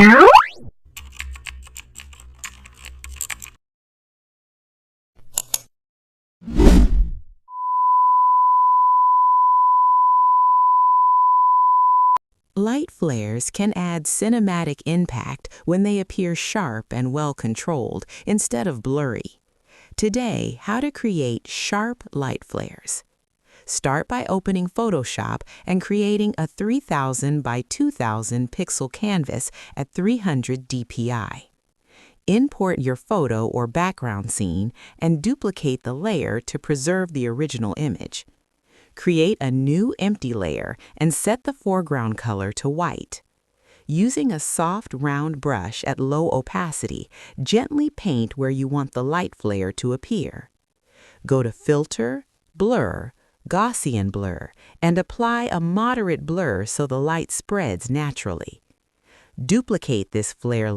Light flares can add cinematic impact when they appear sharp and well-controlled instead of blurry. Today, how to create sharp light flares. Start by opening Photoshop and creating a 3000 by 2000 pixel canvas at 300 dpi. Import your photo or background scene and duplicate the layer to preserve the original image. Create a new empty layer and set the foreground color to white. Using a soft, round brush at low opacity, gently paint where you want the light flare to appear. Go to Filter, Blur, Gaussian Blur, and apply a moderate blur so the light spreads naturally. Duplicate this flare layer